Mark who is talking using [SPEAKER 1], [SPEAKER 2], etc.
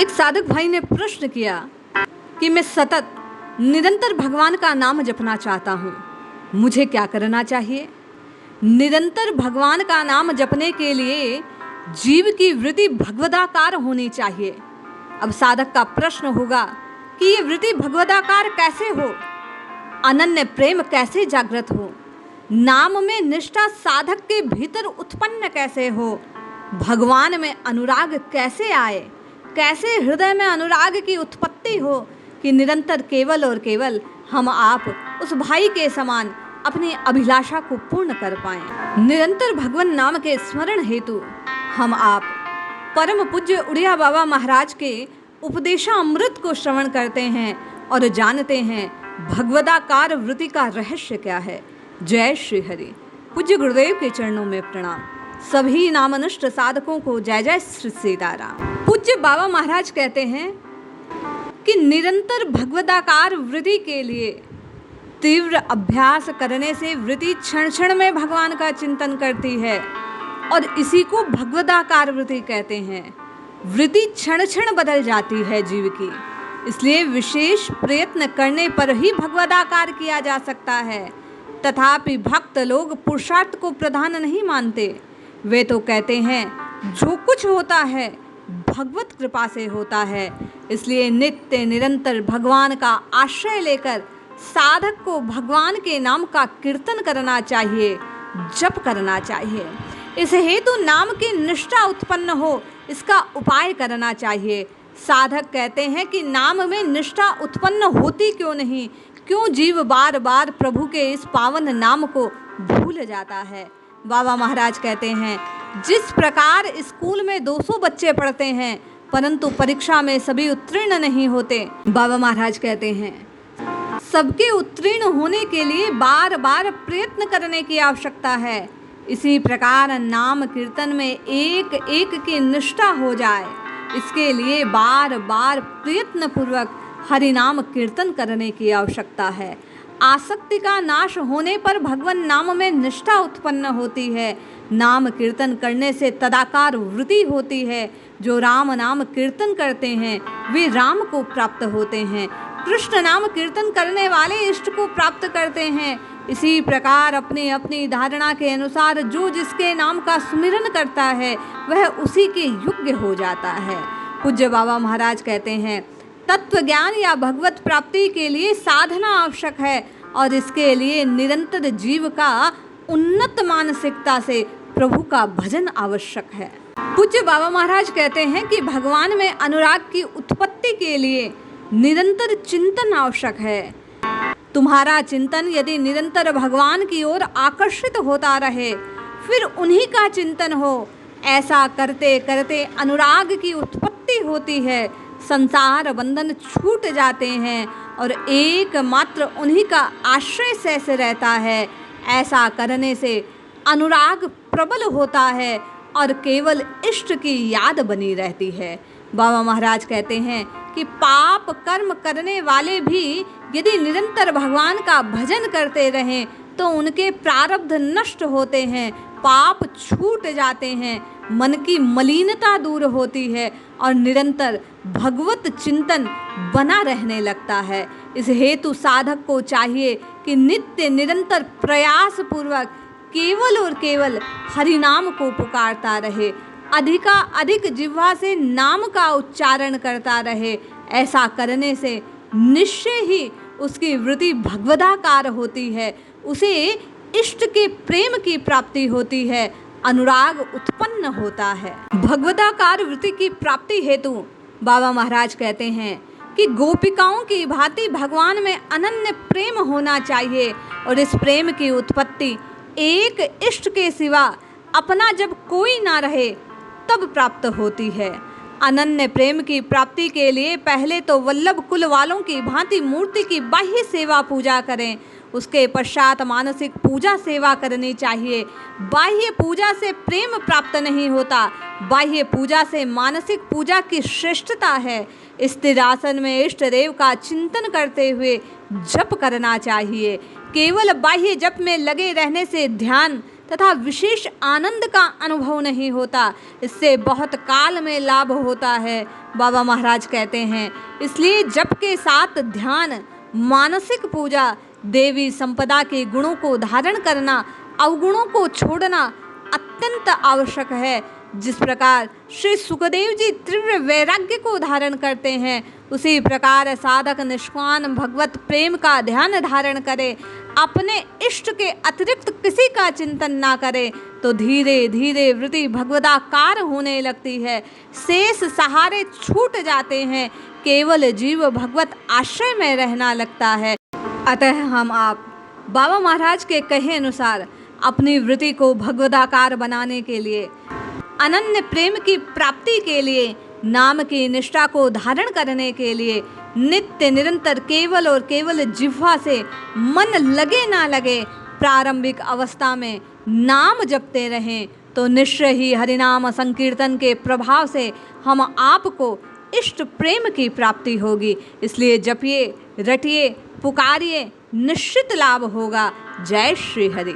[SPEAKER 1] एक साधक भाई ने प्रश्न किया कि मैं सतत निरंतर भगवान का नाम जपना चाहता हूँ, मुझे क्या करना चाहिए? निरंतर भगवान का नाम जपने के लिए जीव की वृत्ति भगवदाकार होनी चाहिए। अब साधक का प्रश्न होगा कि ये वृत्ति भगवदाकार कैसे हो, अनन्य प्रेम कैसे जागृत हो, नाम में निष्ठा साधक के भीतर उत्पन्न कैसे हो, भगवान में अनुराग कैसे आए, कैसे हृदय में अनुराग की उत्पत्ति हो कि निरंतर केवल और केवल हम आप उस भाई के समान अपनी अभिलाषा को पूर्ण कर पाएं। निरंतर भगवान नाम के स्मरण हेतु हम आप परम पूज्य उड़िया बाबा महाराज के उपदेशामृत को श्रवण करते हैं और जानते हैं भगवदाकार वृत्ति का रहस्य क्या है। जय श्री हरि। पूज्य गुरुदेव के चरणों में प्रणाम। सभी नामनिष्ठ साधकों को जय जय श्री सीताराम। पूज्य बाबा महाराज कहते हैं कि निरंतर भगवदाकार वृत्ति के लिए तीव्र अभ्यास करने से वृत्ति क्षण क्षण में भगवान का चिंतन करती है और इसी को भगवदाकार वृत्ति कहते हैं। वृत्ति क्षण क्षण बदल जाती है जीव की, इसलिए विशेष प्रयत्न करने पर ही भगवदाकार किया जा सकता है। तथापि भक्त लोग पुरुषार्थ को प्रधान नहीं मानते। वे तो कहते हैं जो कुछ होता है भगवत कृपा से होता है। इसलिए नित्य निरंतर भगवान का आश्रय लेकर साधक को भगवान के नाम का कीर्तन करना चाहिए, जप करना चाहिए। इस हेतु नाम की निष्ठा उत्पन्न हो, इसका उपाय करना चाहिए। साधक कहते हैं कि नाम में निष्ठा उत्पन्न होती क्यों नहीं, क्यों जीव बार बार प्रभु के इस पावन नाम को भूल जाता है। बाबा महाराज कहते हैं जिस प्रकार स्कूल में 200 बच्चे पढ़ते हैं परंतु परीक्षा में सभी उत्तीर्ण नहीं होते, बाबा महाराज कहते हैं सबके उत्तीर्ण होने के लिए बार बार प्रयत्न करने की आवश्यकता है। इसी प्रकार नाम कीर्तन में एक एक की निष्ठा हो जाए, इसके लिए बार बार प्रयत्न पूर्वक हरि नाम कीर्तन करने की आवश्यकता है। आसक्ति का नाश होने पर भगवान नाम में निष्ठा उत्पन्न होती है। नाम कीर्तन करने से तदाकार वृत्ति होती है। जो राम नाम कीर्तन करते हैं वे राम को प्राप्त होते हैं। कृष्ण नाम कीर्तन करने वाले इष्ट को प्राप्त करते हैं। इसी प्रकार अपनी अपनी धारणा के अनुसार जो जिसके नाम का सुमिरन करता है वह उसी के योग्य हो जाता है। पूज्य बाबा महाराज कहते हैं तत्व ज्ञान या भगवत प्राप्ति के लिए साधना आवश्यक है और इसके लिए निरंतर जीव का उन्नत मानसिकता से प्रभु का भजन आवश्यक है। पूज्य बाबा महाराज कहते हैं कि भगवान में अनुराग की उत्पत्ति के लिए निरंतर चिंतन आवश्यक है। तुम्हारा चिंतन यदि निरंतर भगवान की ओर आकर्षित होता रहे, फिर उन्हीं का चिंतन हो, ऐसा करते करते अनुराग की उत्पत्ति होती है, संसार बंधन छूट जाते हैं और एकमात्र उन्हीं का आश्रय शेष रहता है। ऐसा करने से अनुराग प्रबल होता है और केवल इष्ट की याद बनी रहती है। बाबा महाराज कहते हैं कि पाप कर्म करने वाले भी यदि निरंतर भगवान का भजन करते रहें तो उनके प्रारब्ध नष्ट होते हैं, पाप छूट जाते हैं, मन की मलिनता दूर होती है और निरंतर भगवत चिंतन बना रहने लगता है। इस हेतु साधक को चाहिए कि नित्य निरंतर प्रयास पूर्वक केवल और केवल हरि नाम को पुकारता रहे, अधिकाधिक जिह्वा से नाम का उच्चारण करता रहे। ऐसा करने से निश्चय ही उसकी वृत्ति भगवदाकार होती है, उसे इष्ट के प्रेम की प्राप्ति होती है, अनुराग उत्पन्न होता है। भगवदाकार वृत्ति की प्राप्ति हेतु बाबा महाराज कहते हैं कि गोपिकाओं की भांति भगवान में अनन्य प्रेम होना चाहिए और इस प्रेम की उत्पत्ति एक इष्ट के सिवा अपना जब कोई ना रहे तब प्राप्त होती है। अनन्य प्रेम की प्राप्ति के लिए पहले तो वल्लभ कुल वालों की भांति मूर्ति की बाह्य सेवा पूजा करें, उसके पश्चात मानसिक पूजा सेवा करनी चाहिए। बाह्य पूजा से प्रेम प्राप्त नहीं होता, बाह्य पूजा से मानसिक पूजा की श्रेष्ठता है। स्थिर आसन में इष्ट देव का चिंतन करते हुए जप करना चाहिए। केवल बाह्य जप में लगे रहने से ध्यान तथा विशेष आनंद का अनुभव नहीं होता, इससे बहुत काल में लाभ होता है। बाबा महाराज कहते हैं, इसलिए जप के साथ ध्यान, मानसिक पूजा, देवी संपदा के गुणों को धारण करना, अवगुणों को छोड़ना अत्यंत आवश्यक है। जिस प्रकार श्री सुखदेव जी तीव्र वैराग्य को धारण करते हैं, उसी प्रकार साधक निष्काम भगवत प्रेम का ध्यान धारण करे, अपने इष्ट के अतिरिक्त किसी का चिंतन ना करे, तो धीरे धीरे वृत्ति भगवदाकार होने लगती है, शेष सहारे छूट जाते हैं, केवल जीव भगवत आश्रय में रहना लगता है। अतः हम आप बाबा महाराज के कहे अनुसार अपनी वृत्ति को भगवदाकार बनाने के लिए, अनन्य प्रेम की प्राप्ति के लिए, नाम की निष्ठा को धारण करने के लिए नित्य निरंतर केवल और केवल जिह्वा से मन लगे ना लगे प्रारंभिक अवस्था में नाम जपते रहें, तो निश्चय ही हरिनाम संकीर्तन के प्रभाव से हम आपको इष्ट प्रेम की प्राप्ति होगी। इसलिए जपिए, रटिए, पुकारिए, निश्चित लाभ होगा। जय श्री हरि।